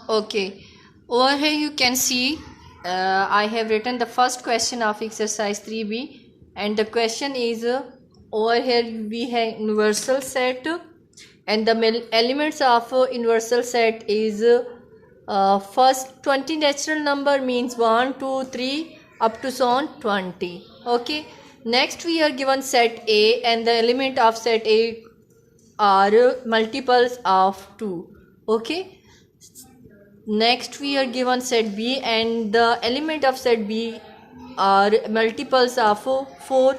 Okay, over here you can see I have written the first question of exercise 3b, and the question is over here we have universal set, and the elements of universal set is first 20 natural number means 1 2 3 up to so on 20. Okay, next we are given set A, and the element of set A are multiples of 2. Okay, next we are given set B, and the element of set B are multiples of 4,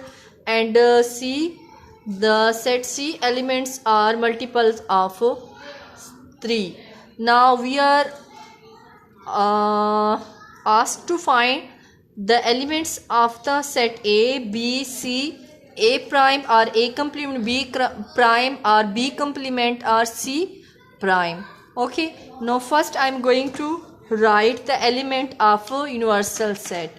and C, the set C elements are multiples of 3. Now we are asked to find the elements of the set A, B, C, A prime or A complement, B prime or B complement or C prime. Okay, now first I am going to write the element of a universal set.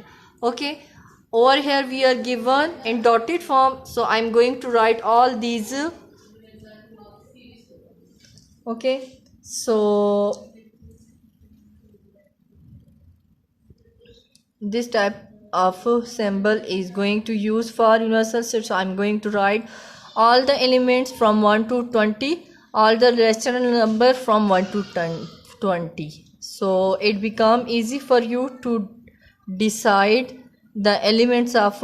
Okay, over here we are given in dotted form, so I am going to write all these. Okay, so this type of symbol is going to use for universal set. So I'm going to write all the elements from 1 to 20, all the rational number from 1 to 20, so it become easy for you to decide the elements of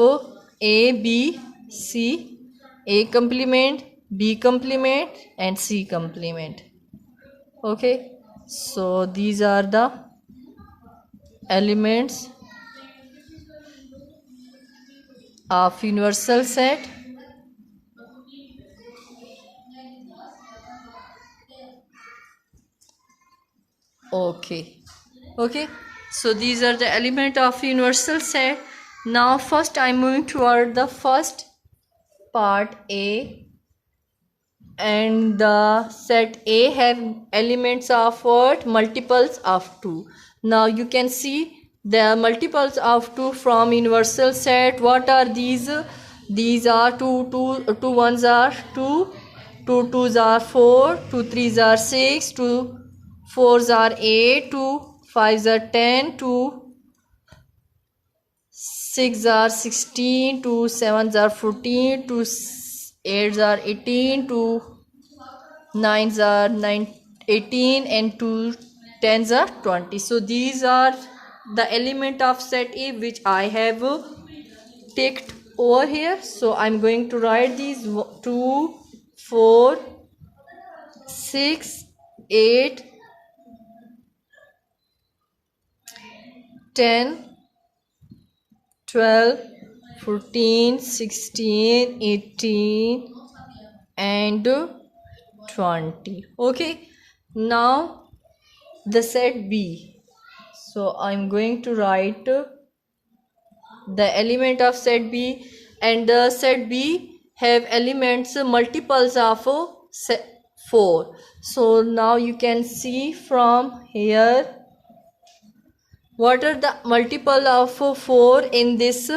A, B, C, A complement, B complement and C complement. Okay, so these are the elements of universal set. Okay, so these are the element of universal set. Now first I'm moving toward the first part A, and the set A have elements of what? Multiples of 2. Now you can see the multiples of 2 from universal set. What are these? These are 2 ones are 2, 2 twos are 4, 2 threes are 6, 2 fours are 8, 2 fives are 10, 2 6 are 16, 2 sevens are 14, 2 8s are 18, 2 9s are 18 and 2 10s are 20. So these are the element of set A which I have ticked over here. So I'm going to write these 2, 4, 6, 8, 10, 12, 14, 16, 18 and 20. Okay, now the set B. So I'm going to write the element of set B, and the set B have elements multiples of 4. So now you can see from here what are the multiple of 4 in this.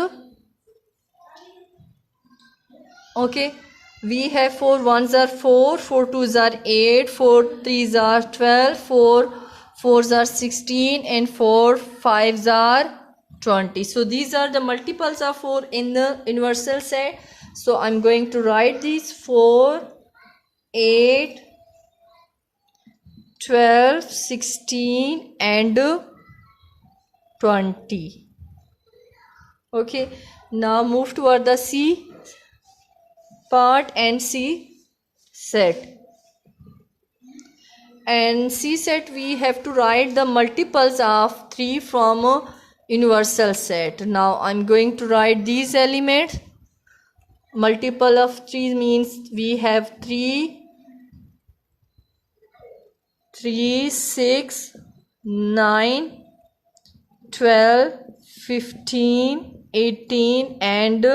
Okay, we have 4 ones are 4, 4 twos are 8, 4 threes are 12, 4 fours are 16 and 4 fives are 20. So these are the multiples of 4 in the universal set. So I'm going to write these 4, 8, 12, 16 and 20. Okay, now move toward the C part and C set. And C set we have to write the multiples of 3 from a universal set. Now I'm going to write these elements. Multiple of 3 means we have 3, 6, 9, 12, 15, 18 and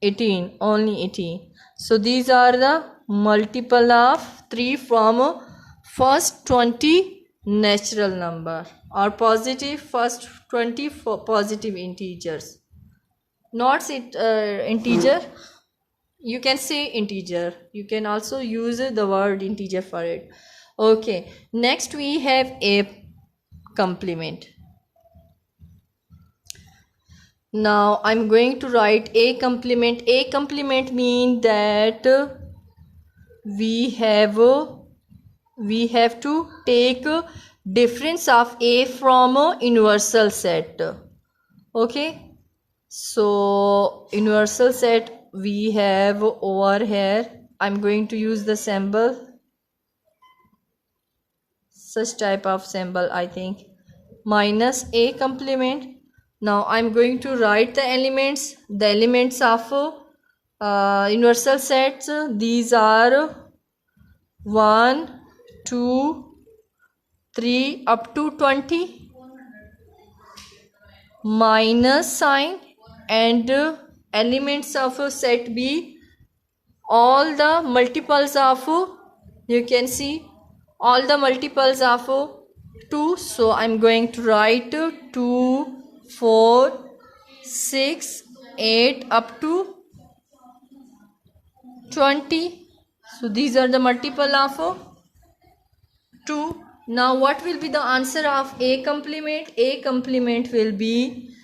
18, only 18. So these are the multiple of 3 from first 20 natural number or positive first 20 for positive integers. Not integer, you can say integer, you can also use the word integer for it. Okay, next we have a complement. Now I'm going to write a complement. A complement means that we have to take difference of a from a universal set. Okay, so universal set we have over here. I'm going to use the symbol, such type of symbol, I think, minus a complement. Now I'm going to write the elements of universal sets. These are 1 2 3 up to 20, minus sign, and elements of set B, all the multiples of, you can see, all the multiples of 2. So I'm going to write 2 4 6 8 up to 20. So these are the multiple of 2. Now what will be the answer of a complement? A complement will be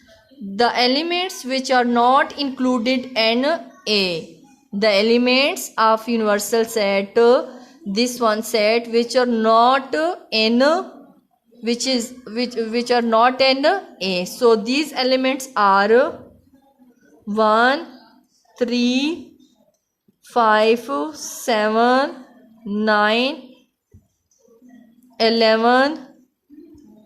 the elements which are not included in A. The elements of universal set, this one set, which are not in, which are not in A. So these elements are 1 3 5 7 9 11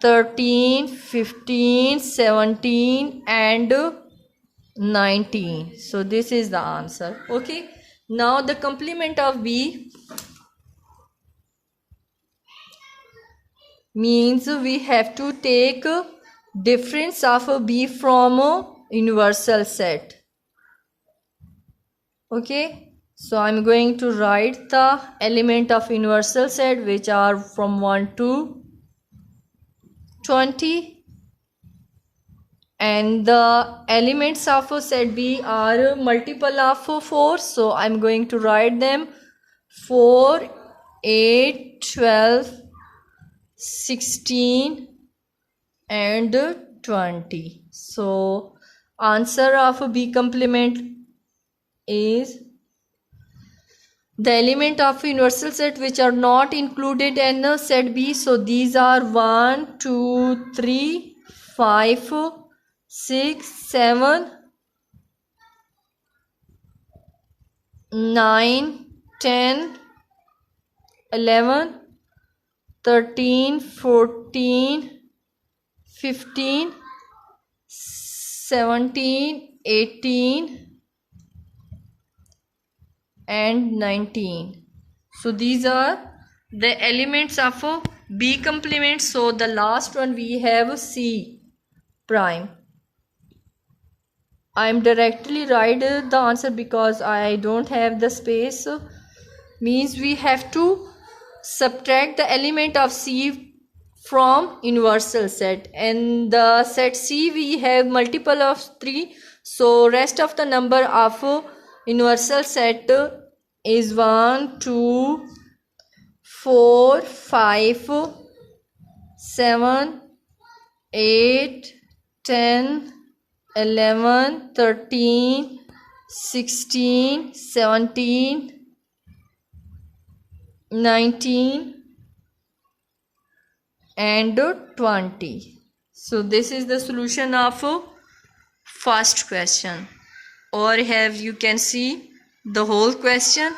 13 15 17 and 19. So this is the answer. Okay, now the complement of B means we have to take difference of B from a universal set. Okay, so I'm going to write the element of universal set which are from 1 to 20, and the elements of set B are multiple of 4. So I'm going to write them 4 8 12 16 and 20. So answer of B complement is the element of universal set which are not included in set B. So these are 1 2 3 5 6 7 9 10 11 13 14 15 17 18 and 19. So these are the elements of B complement. So the last one we have C prime. I am directly write the answer because I don't have the space. Means we have to subtract the element of C from universal set, and the set C we have multiple of 3. So rest of the number of universal set is 1 2 4 5 7 8 10 11 13 16 17 19 and 20. So this is the solution of first question. Or have you can see the whole question.